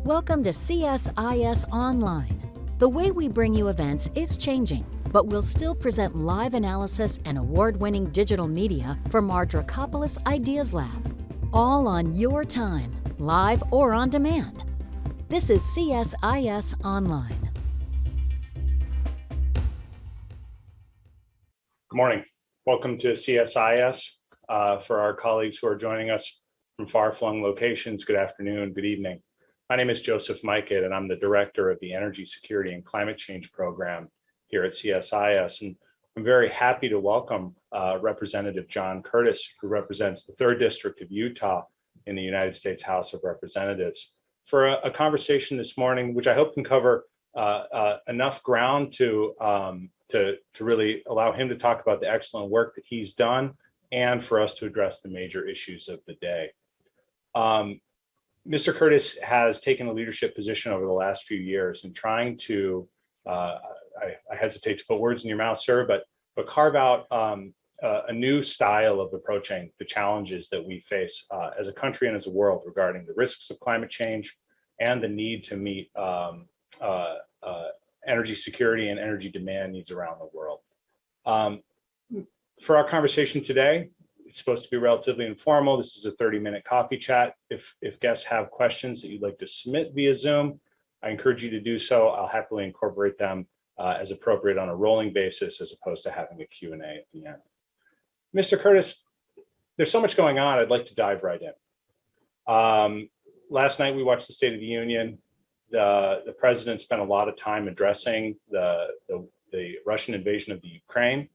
Welcome to CSIS Online. The way we bring you events is changing, but we'll still present live analysis and award-winning digital media from our Dracopoulos Ideas Lab. All on your time, live or on demand. This is CSIS Online. Good morning. Welcome to CSIS. For our colleagues who are joining us from far-flung locations, good afternoon, good evening. My name is Joseph Majkut, and I'm the Director of the Energy Security and Climate Change Program here at CSIS. And I'm very happy to welcome Representative John Curtis, who represents the 3rd District of Utah in the United States House of Representatives, for a conversation this morning, which I hope can cover enough ground to really allow him to talk about the excellent work that he's done and for us to address the major issues of the day. Mr. Curtis has taken a leadership position over the last few years in trying to, I hesitate to put words in your mouth, sir, but carve out a new style of approaching the challenges that we face as a country and as a world regarding the risks of climate change and the need to meet energy security and energy demand needs around the world. For our conversation today, it's supposed to be relatively informal. This is a 30-minute coffee chat. If guests have questions that you'd like to submit via Zoom, I encourage you to do so. I'll happily incorporate them as appropriate on a rolling basis, as opposed to having a Q&A at the end. Mr. Curtis, there's so much going on. I'd like to dive right in. Last night we watched the State of the Union. The president spent a lot of time addressing the Russian invasion of the Ukraine.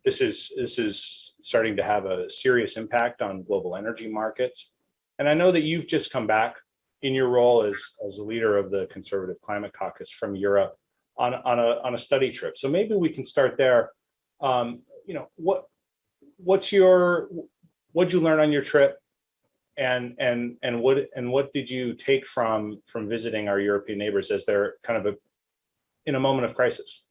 This is starting to have a serious impact on global energy markets. And I know that you've just come back in your role as a leader of the Conservative Climate Caucus from Europe on a study trip. So maybe we can start there. What'd you learn on your trip, and what did you take from visiting our European neighbors as they're kind of in a moment of crisis?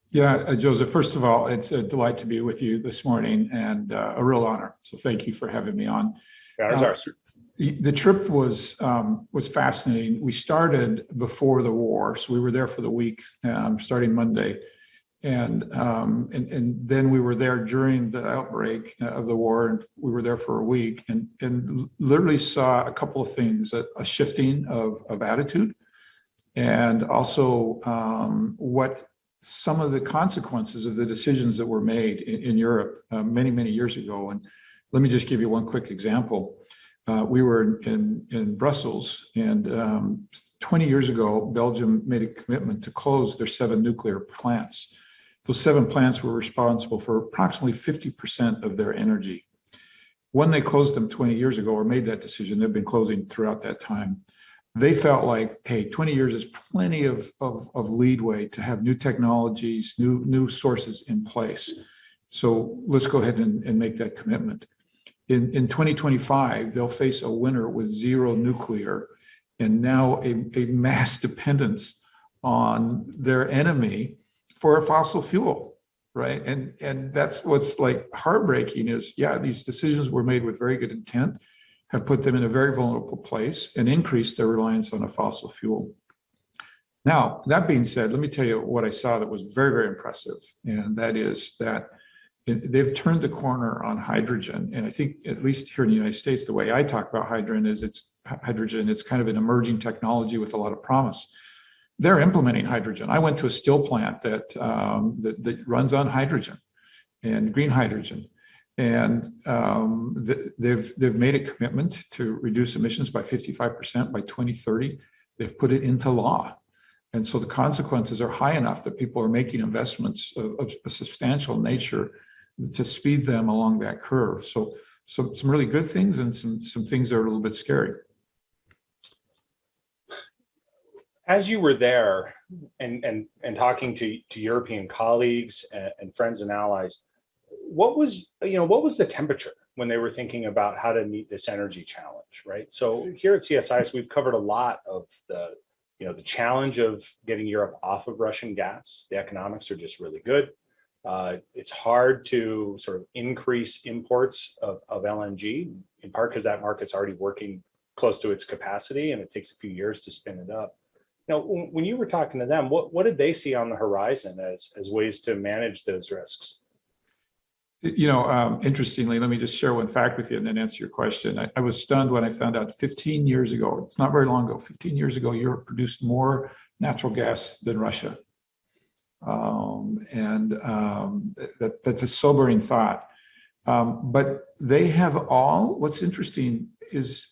Yeah, Joseph, first of all, it's a delight to be with you this morning and a real honor. So thank you for having me on. Yeah, ours are, sir. The trip was fascinating. We started before the war, so we were there for the week, starting Monday. And then we were there during the outbreak of the war, and we were there for a week and literally saw a couple of things, a shifting of attitude, and also what some of the consequences of the decisions that were made in Europe many years ago. And let me just give you one quick example. We were in Brussels, and 20 years ago, Belgium made a commitment to close their 7 nuclear plants. Those 7 plants were responsible for approximately 50% of their energy. When they closed them 20 years ago, or made that decision, they've been closing throughout that time. They felt like, hey, 20 years is plenty of leadway to have new technologies, new sources in place. So let's go ahead and make that commitment. In 2025, they'll face a winter with 0 nuclear, and now a mass dependence on their enemy for a fossil fuel, right? And that's what's like heartbreaking is, yeah, these decisions were made with very good intent, have put them in a very vulnerable place and increased their reliance on a fossil fuel. Now, that being said, let me tell you what I saw that was very impressive. And that is that they've turned the corner on hydrogen. And I think, at least here in the United States, the way I talk about hydrogen is it's kind of an emerging technology with a lot of promise. They're implementing hydrogen. I went to a steel plant that runs on hydrogen and green hydrogen. And they've made a commitment to reduce emissions by 55% by 2030. They've put it into law. And so the consequences are high enough that people are making investments of a substantial nature to speed them along that curve. So some really good things and some things that are a little bit scary. As you were there and talking to European colleagues and friends and allies, what was the temperature when they were thinking about how to meet this energy challenge, right? So here at CSIS, we've covered a lot of the challenge of getting Europe off of Russian gas. The economics are just really good. It's hard to sort of increase imports of LNG, in part because that market's already working close to its capacity, and it takes a few years to spin it up. Now, when you were talking to them, what did they see on the horizon as ways to manage those risks? Interestingly, let me just share one fact with you and then answer your question. I was stunned when I found out 15 years ago, it's not very long ago, 15 years ago, Europe produced more natural gas than Russia. That's a sobering thought. But they have what's interesting is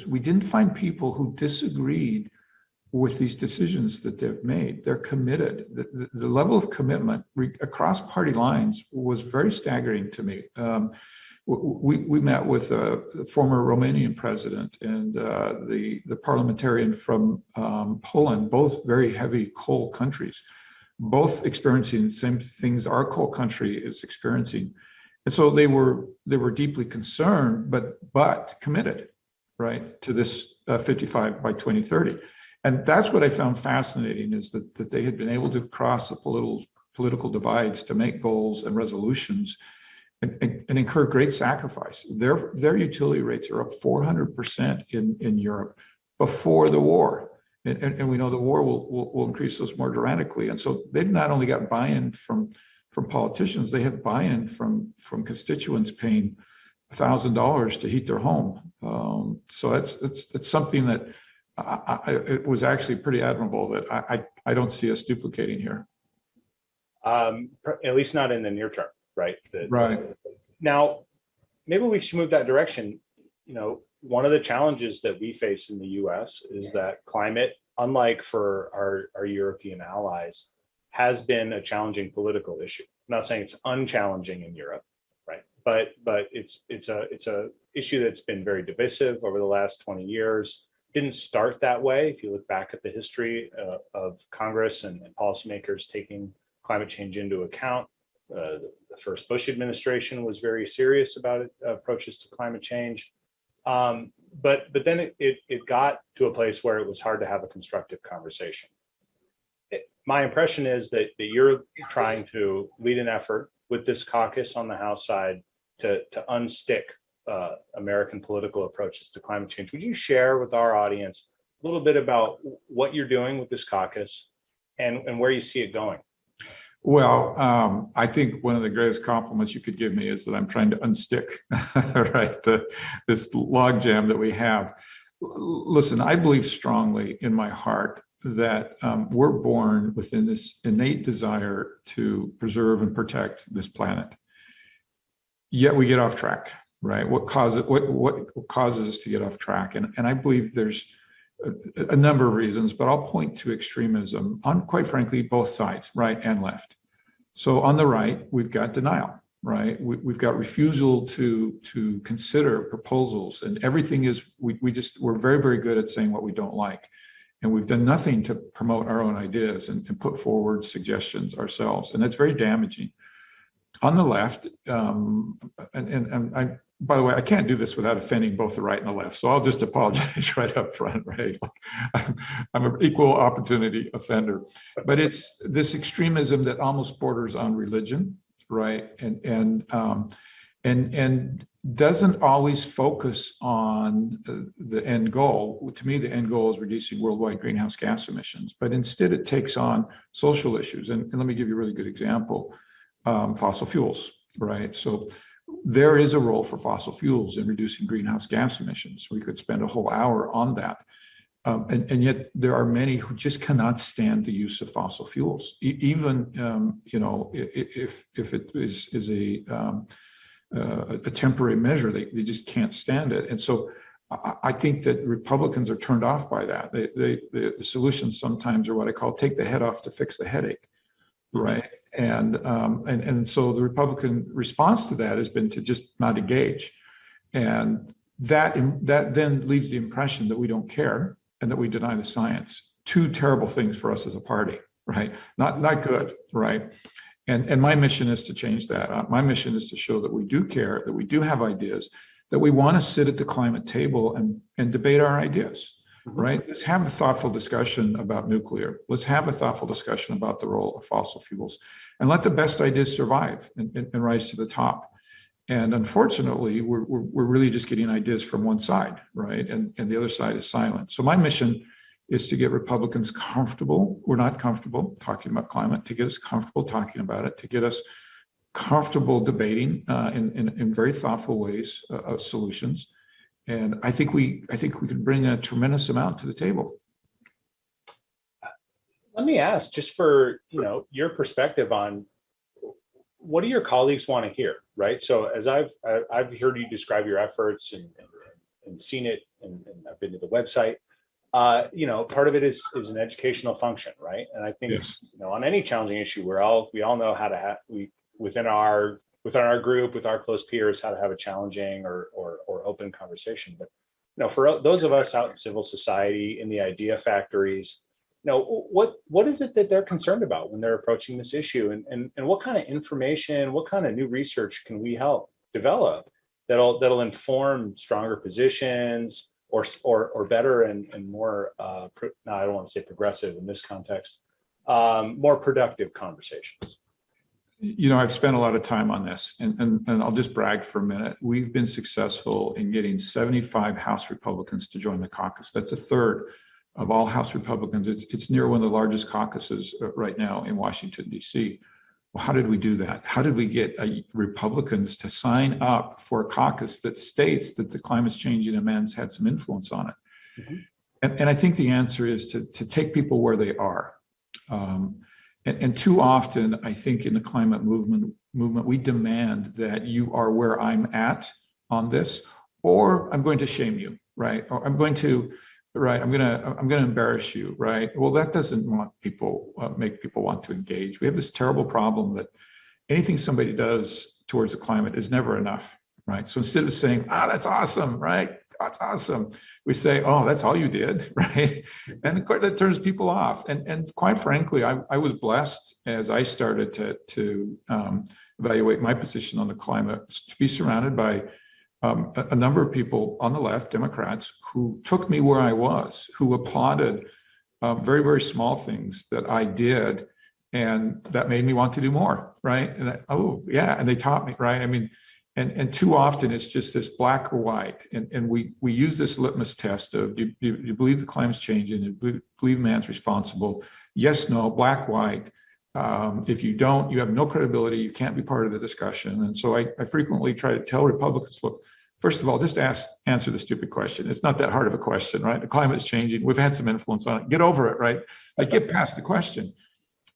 we didn't find people who disagreed with these decisions that they've made. They're committed. The level of commitment across party lines was very staggering to me. We met with the former Romanian president and the parliamentarian from Poland, both very heavy coal countries, both experiencing the same things our coal country is experiencing. And so they were deeply concerned, but committed, right, to this 55 by 2030. And that's what I found fascinating, is that they had been able to cross the political divides to make goals and resolutions and incur great sacrifice. Their utility rates are up 400% in Europe before the war. And we know the war will increase those more dramatically. And so they've not only got buy-in from politicians, they have buy-in from constituents paying $1,000 to heat their home. So it's something that it was actually pretty admirable that I don't see us duplicating here. At least not in the near term, right? Right. Now, maybe we should move that direction. One of the challenges that we face in the US is that climate, unlike for our European allies, has been a challenging political issue. I'm not saying it's unchallenging in Europe, right? But it's a issue that's been very divisive over the last 20 years. Didn't start that way. If you look back at the history of Congress and policymakers taking climate change into account, the first Bush administration was very serious about approaches to climate change. But then it got to a place where it was hard to have a constructive conversation. My impression is that you're trying to lead an effort with this caucus on the House side to unstick American political approaches to climate change. Would you share with our audience a little bit about what you're doing with this caucus and where you see it going? Well, I think one of the greatest compliments you could give me is that I'm trying to unstick, right, this logjam that we have. Listen, I believe strongly in my heart that we're born within this innate desire to preserve and protect this planet. Yet we get off track, right? What causes us to get off track? And I believe there's a number of reasons, but I'll point to extremism on, quite frankly, both sides, right and left. So on the right, we've got denial, right? We've got refusal to consider proposals, and everything is, we're very, very good at saying what we don't like. And we've done nothing to promote our own ideas and put forward suggestions ourselves. And that's very damaging. On the left, by the way, I can't do this without offending both the right and the left. So I'll just apologize right up front, right? I'm an equal opportunity offender. But it's this extremism that almost borders on religion, right? And doesn't always focus on the end goal. To me, the end goal is reducing worldwide greenhouse gas emissions, but instead it takes on social issues. And let me give you a really good example, fossil fuels, right? So there is a role for fossil fuels in reducing greenhouse gas emissions. We could spend a whole hour on that. And yet there are many who just cannot stand the use of fossil fuels. Even, if it is a temporary measure, they just can't stand it. And so I think that Republicans are turned off by that. The solutions sometimes are what I call take the head off to fix the headache, right? And so the Republican response to that has been to just not engage. And that then leaves the impression that we don't care and that we deny the science. Two terrible things for us as a party, right? Not good, right? And my mission is to change that. My mission is to show that we do care, that we do have ideas, that we want to sit at the climate table and debate our ideas, right? Let's have a thoughtful discussion about nuclear. Let's have a thoughtful discussion about the role of fossil fuels, and let the best ideas survive and rise to the top. And unfortunately, we're really just getting ideas from one side, right? And the other side is silent. So my mission is to get Republicans comfortable. We're not comfortable talking about climate, to get us comfortable talking about it, to get us comfortable debating in very thoughtful ways of solutions. And I think we could bring a tremendous amount to the table. Let me ask, just for your perspective on what do your colleagues want to hear, right? So as I've heard you describe your efforts and seen it, and I've been to the website. Part of it is an educational function, right? And I think Yes. on any challenging issue, we all know how to have within our group, with our close peers, how to have a challenging or open conversation. But for those of us out in civil society, in the idea factories, what is it that they're concerned about when they're approaching this issue, and what kind of information, what kind of new research can we help develop that'll inform stronger positions or better and more no, I don't want to say progressive in this context, more productive conversations? I've spent a lot of time on this, and I'll just brag for a minute. We've been successful in getting 75 House Republicans to join the caucus. That's a third of all House Republicans. It's near one of the largest caucuses right now in Washington, D.C. Well, how did we do that? How did we get Republicans to sign up for a caucus that states that the climate's changing and man's had some influence on it? Mm-hmm. And I think the answer is to take people where they are. And too often, I think in the climate movement, we demand that you are where I'm at on this, or I'm going to shame you, right? Or I'm going to embarrass you, right? Well, that doesn't make people want to engage. We have this terrible problem that anything somebody does towards the climate is never enough, right? So instead of saying, that's awesome, right? That's awesome, we say, oh, that's all you did, right? And of course, that turns people off. And quite frankly, I was blessed as I started to evaluate my position on the climate to be surrounded by a number of people on the left, Democrats, who took me where I was, who applauded very, very small things that I did, and that made me want to do more, right? And and they taught me, right? I mean, and too often it's just this black or white, and we use this litmus test of do you believe the climate's changing? Do you believe man's responsible? Yes, no, black, white. If you don't, you have no credibility. You can't be part of the discussion. And so I frequently try to tell Republicans, look, first of all, just answer the stupid question. It's not that hard of a question, right? The climate is changing. We've had some influence on it. Get over it, right? Like, get past the question.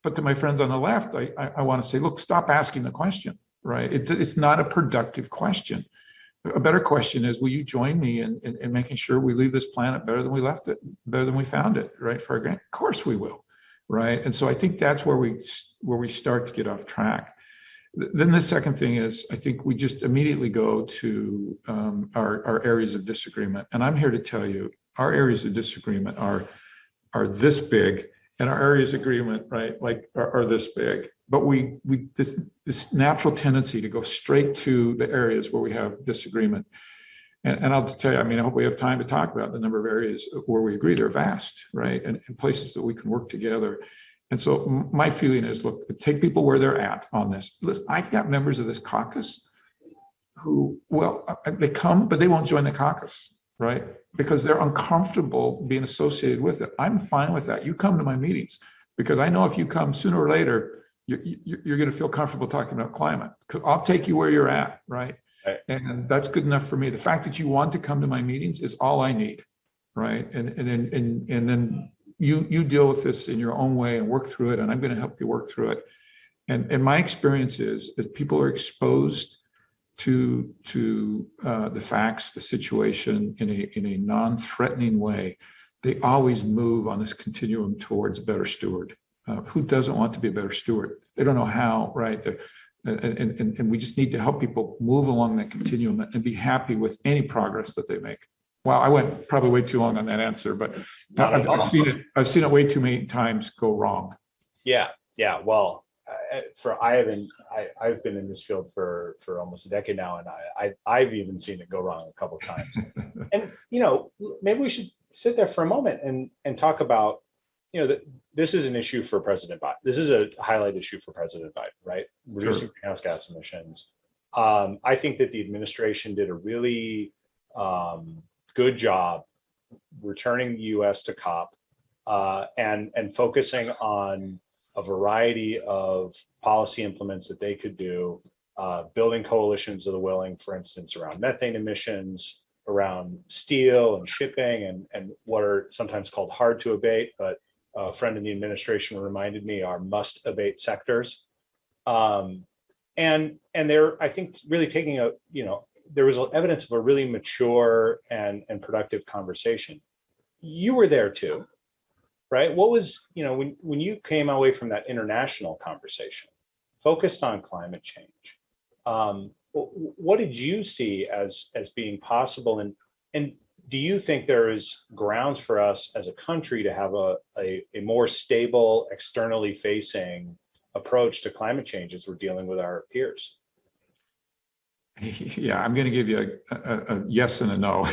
But to my friends on the left, I want to say, look, stop asking the question, right? It's not a productive question. A better question is, will you join me in making sure we leave this planet better than we left it, better than we found it, right? For our grand, of course we will. Right. And so I think that's where we start to get off track. Then the second thing is, I think we just immediately go to our areas of disagreement. And I'm here to tell you, our areas of disagreement are this big, and our areas of agreement, right, like are this big. But this natural tendency to go straight to the areas where we have disagreement. And I'll tell you, I mean, I hope we have time to talk about the number of areas where we agree. They're vast, right? And places that we can work together. And so my feeling is, look, take people where they're at on this. Listen, I've got members of this caucus who, they come, but they won't join the caucus, right? Because they're uncomfortable being associated with it. I'm fine with that. You come to my meetings, because I know if you come sooner or later, you're going to feel comfortable talking about climate. Because I'll take you where you're at, right? Right. And that's good enough for me. The fact that you want to come to my meetings is all I need, right? And then you deal with this in your own way and work through it, and I'm going to help you work through it. And my experience is that people are exposed to the facts, the situation in a non-threatening way. They always move on this continuum towards a better steward. Who doesn't want to be a better steward? They don't know how, right? And we just need to help people move along that continuum and be happy with any progress that they make. Well, I went probably way too long on that answer, but I've seen it way too many times go wrong. Yeah. Well, I've been in this field for almost a decade now, and I've even seen it go wrong a couple of times. And maybe we should sit there for a moment and talk about, this is an issue for President Biden. This is a highlight issue for President Biden, right? Reducing greenhouse gas emissions. I think that the administration did a really good job returning the U.S. to COP and focusing on a variety of policy implements that they could do, building coalitions of the willing, for instance, around methane emissions, around steel and shipping, and what are sometimes called hard to abate, but a friend in the administration reminded me are must abate sectors. And they're, I think, really taking a, there was evidence of a really mature and productive conversation. You were there too, right? What was, when you came away from that international conversation focused on climate change, what did you see as being possible? And do you think there is grounds for us as a country to have a more stable, externally facing approach to climate change as we're dealing with our peers? Yeah, I'm going to give you a yes and a no.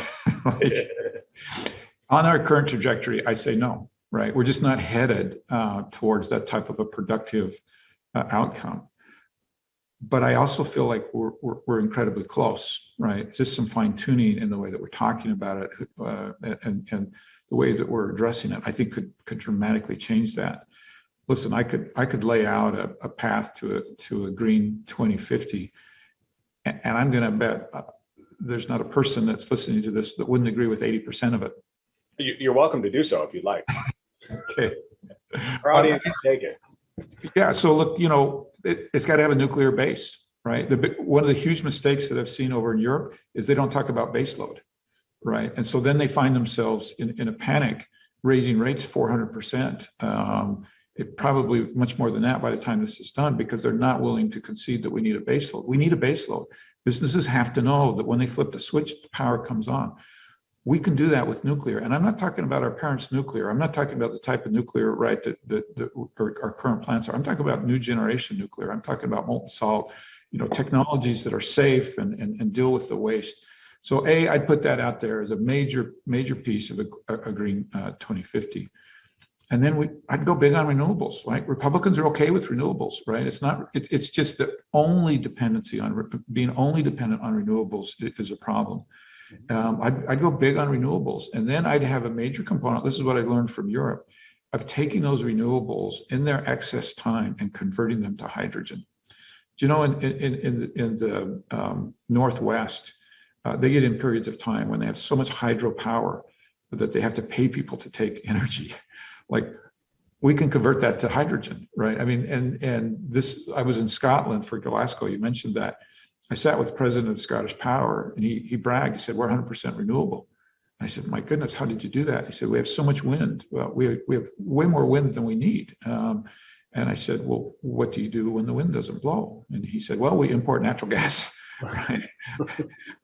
On our current trajectory, I say no, right? We're just not headed towards that type of a productive outcome. But I also feel like we're incredibly close, right? Just some fine tuning in the way that we're talking about it and the way that we're addressing it, I think could dramatically change that. Listen, I could lay out a path to a green 2050, and I'm going to bet there's not a person that's listening to this that wouldn't agree with 80% of it. You're welcome to do so if you'd like. Okay. Our audience can take it. Yeah. So look, it's got to have a nuclear base, right? One of the huge mistakes that I've seen over in Europe is they don't talk about baseload, right? And so then they find themselves in a panic, raising rates 400%. It probably much more than that by the time this is done, because they're not willing to concede that we need a baseload. We need a baseload. Businesses have to know that when they flip the switch, the power comes on. We can do that with nuclear. And I'm not talking about our parents' nuclear. I'm not talking about the type of nuclear, right, that our current plants are. I'm talking about new generation nuclear. I'm talking about molten salt, technologies that are safe and deal with the waste. So I'd put that out there as a major piece of a green 2050. And then I'd go big on renewables, right? Republicans are okay with renewables, right? It's just that being only dependent on renewables is a problem. I'd go big on renewables, and then I'd have a major component. This is what I learned from Europe, of taking those renewables in their excess time and converting them to hydrogen. Do you know, in the Northwest, they get in periods of time when they have so much hydropower that they have to pay people to take energy. Like, we can convert that to hydrogen, right? I mean, and this, I was in Scotland for Glasgow. You mentioned that. I sat with the president of Scottish Power, and he bragged. He said, we're 100% renewable. I said, my goodness, how did you do that? He said, we have so much wind. Well, we have way more wind than we need. And I said, well, what do you do when the wind doesn't blow? And he said, well, we import natural gas, right,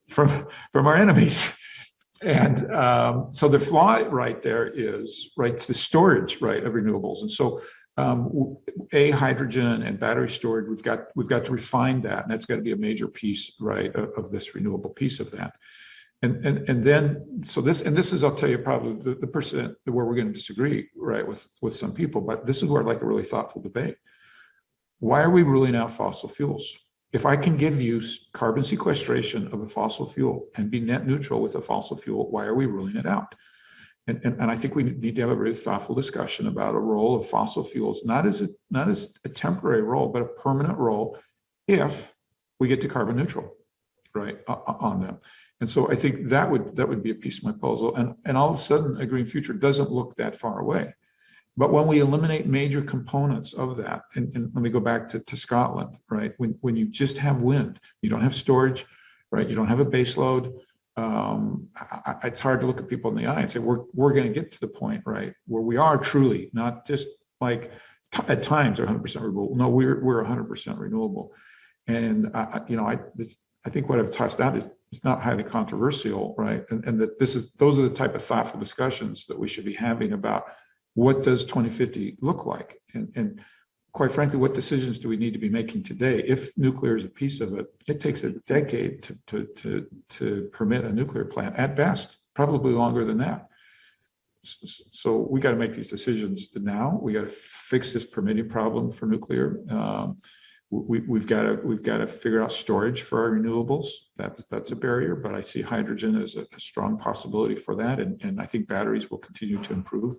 from our enemies. And so the flaw right there is, right, the storage, right, of renewables. And so hydrogen and battery storage, we've got to refine that, and that's got to be a major piece, right, of this renewable piece of that. And then, so this is, I'll tell you, probably the percent where we're going to disagree, right, with some people, but this is where I'd like a really thoughtful debate. Why are we ruling out fossil fuels? If I can give you carbon sequestration of a fossil fuel and be net neutral with a fossil fuel, why are we ruling it out? And I think we need to have a very thoughtful discussion about a role of fossil fuels, not as a temporary role, but a permanent role if we get to carbon neutral, right, on them. And so I think that would be a piece of my puzzle. And all of a sudden, a green future doesn't look that far away. But when we eliminate major components of that, and let me go back to Scotland, right? When you just have wind, you don't have storage, right? You don't have a base load. It's hard to look at people in the eye and say, we're going to get to the point, right, where we are truly not just like at times 100% renewable. No, we're 100% renewable. And I think what I've tossed out is it's not highly controversial, right? And that those are the type of thoughtful discussions that we should be having about what does 2050 look like, and quite frankly, what decisions do we need to be making today? If nuclear is a piece of it, it takes a decade to permit a nuclear plant at best, probably longer than that. So we got to make these decisions now. We got to fix this permitting problem for nuclear. we've got to figure out storage for our renewables. That's a barrier, but I see hydrogen as a strong possibility for that, and I think batteries will continue to improve,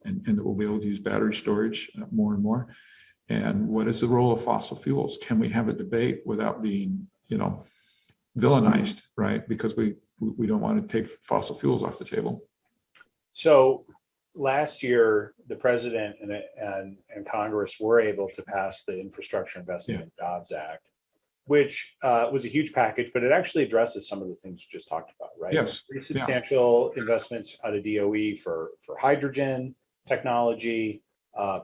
and that we'll be able to use battery storage more and more. And what is the role of fossil fuels? Can we have a debate without being, villainized, right? Because we don't want to take fossil fuels off the table. So last year, the president and Congress were able to pass the Infrastructure Investment and Jobs Act, which was a huge package, but it actually addresses some of the things you just talked about, right? Yes. Pretty substantial investments out of DOE for hydrogen technology,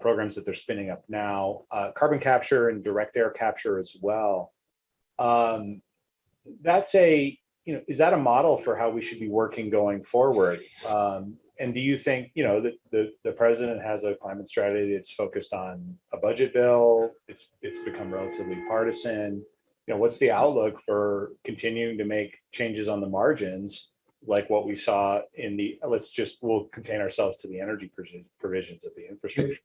programs that they're spinning up now, carbon capture and direct air capture as well. That's is that a model for how we should be working going forward? And do you think, that the president has a climate strategy that's focused on a budget bill? It's become relatively partisan. What's the outlook for continuing to make changes on the margins, like what we saw in we'll contain ourselves to the energy provisions of the infrastructure?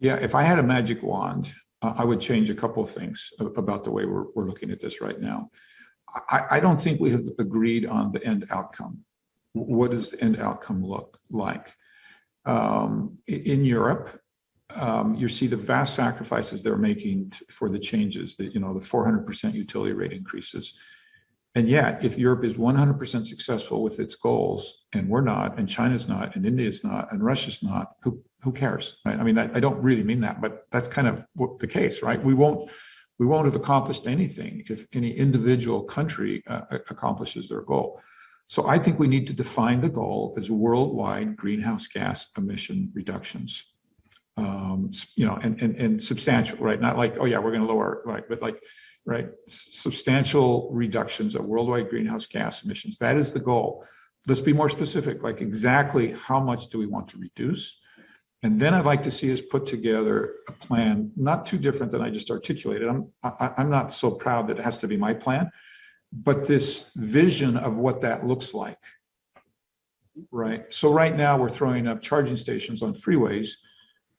Yeah, if I had a magic wand, I would change a couple of things about the way we're looking at this right now. I don't think we have agreed on the end outcome. What does the end outcome look like? In Europe, you see the vast sacrifices they're making for the changes, the 400% utility rate increases. And yet, if Europe is 100% successful with its goals, and we're not, and China's not, and India's not, and Russia's not, who cares, right? I mean, I don't really mean that, but that's kind of the case, right? We won't have accomplished anything if any individual country accomplishes their goal. So I think we need to define the goal as worldwide greenhouse gas emission reductions, and substantial, right? Not like, oh yeah, we're going to lower, right? But like, right, substantial reductions of worldwide greenhouse gas emissions. That is the goal. Let's be more specific, like exactly how much do we want to reduce? And then I'd like to see us put together a plan, not too different than I just articulated. I'm not so proud that it has to be my plan, but this vision of what that looks like, right? So right now we're throwing up charging stations on freeways,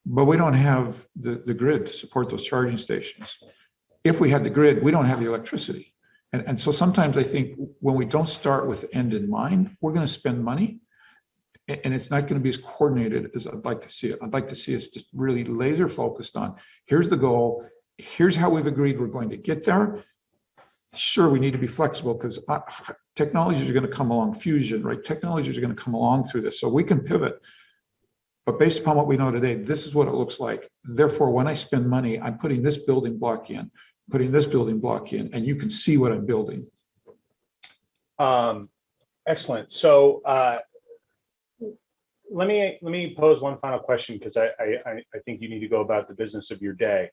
but we don't have the grid to support those charging stations. If we had the grid, we don't have the electricity. And so sometimes I think when we don't start with the end in mind, we're going to spend money, and it's not going to be as coordinated as I'd like to see it. I'd like to see us just really laser focused on, here's the goal, here's how we've agreed we're going to get there. Sure, we need to be flexible because technologies are going to come along, fusion, right? Technologies are going to come along through this, so we can pivot. But based upon what we know today, this is what it looks like. Therefore, when I spend money, I'm putting this building block in, putting this building block in, and you can see what I'm building. Excellent. So let me pose one final question, because I think you need to go about the business of your day.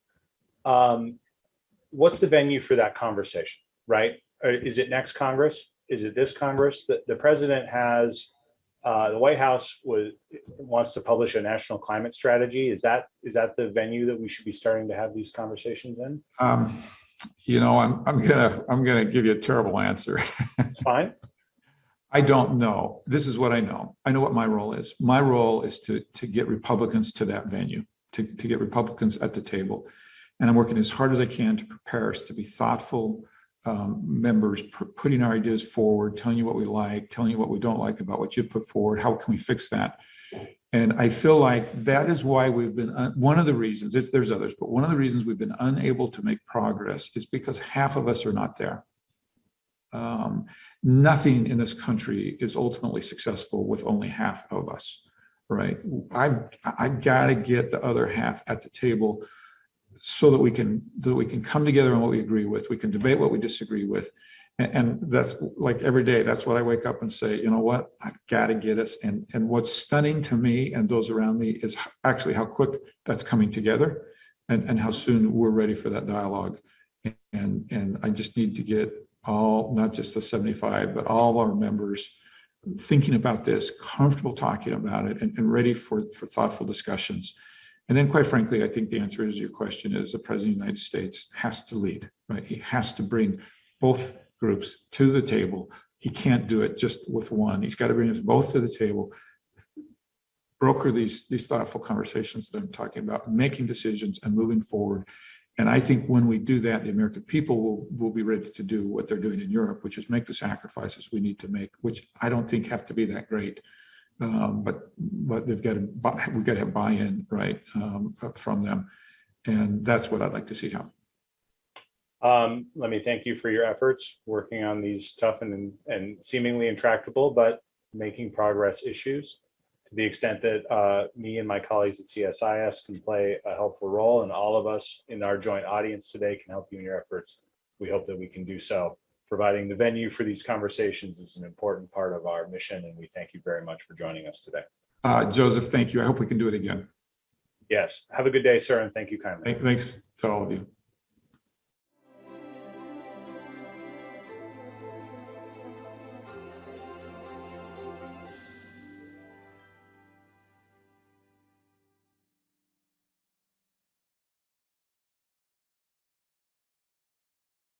What's the venue for that conversation, right? Is it next Congress? Is it this Congress? The president has, the White House wants to publish a national climate strategy. Is that the venue that we should be starting to have these conversations in? I'm gonna give you a terrible answer. It's fine. I don't know. This is what I know. I know what my role is. My role is to get Republicans to that venue, to get Republicans at the table. And I'm working as hard as I can to prepare us to be thoughtful members, putting our ideas forward, telling you what we like, telling you what we don't like about what you've put forward, how can we fix that? And I feel like that is why we've been, one of the reasons, there's others, but one of the reasons we've been unable to make progress is because half of us are not there. Nothing in this country is ultimately successful with only half of us, right? I've got to get the other half at the table so that we can come together on what we agree with. We can debate what we disagree with. And that's like every day, that's what I wake up and say, you know what, I've got to get us. And what's stunning to me and those around me is actually how quick that's coming together and how soon we're ready for that dialogue. And I just need to get all, not just the 75, but all of our members thinking about this, comfortable talking about it, and ready for thoughtful discussions. And then, quite frankly, I think the answer to your question is the President of the United States has to lead, right? He has to bring both groups to the table. He can't do it just with one. He's got to bring us both to the table, broker these thoughtful conversations that I'm talking about, making decisions and moving forward. And I think when we do that, the American people will be ready to do what they're doing in Europe, which is make the sacrifices we need to make, which I don't think have to be that great. But we've got to have buy-in, right, from them. And that's what I'd like to see happen. Let me thank you for your efforts working on these tough and seemingly intractable, but making progress issues. To the extent that me and my colleagues at CSIS can play a helpful role, and all of us in our joint audience today can help you in your efforts, we hope that we can do so. Providing the venue for these conversations is an important part of our mission, and we thank you very much for joining us today. Joseph, thank you. I hope we can do it again. Yes. Have a good day, sir, and thank you kindly. Thanks to all of you.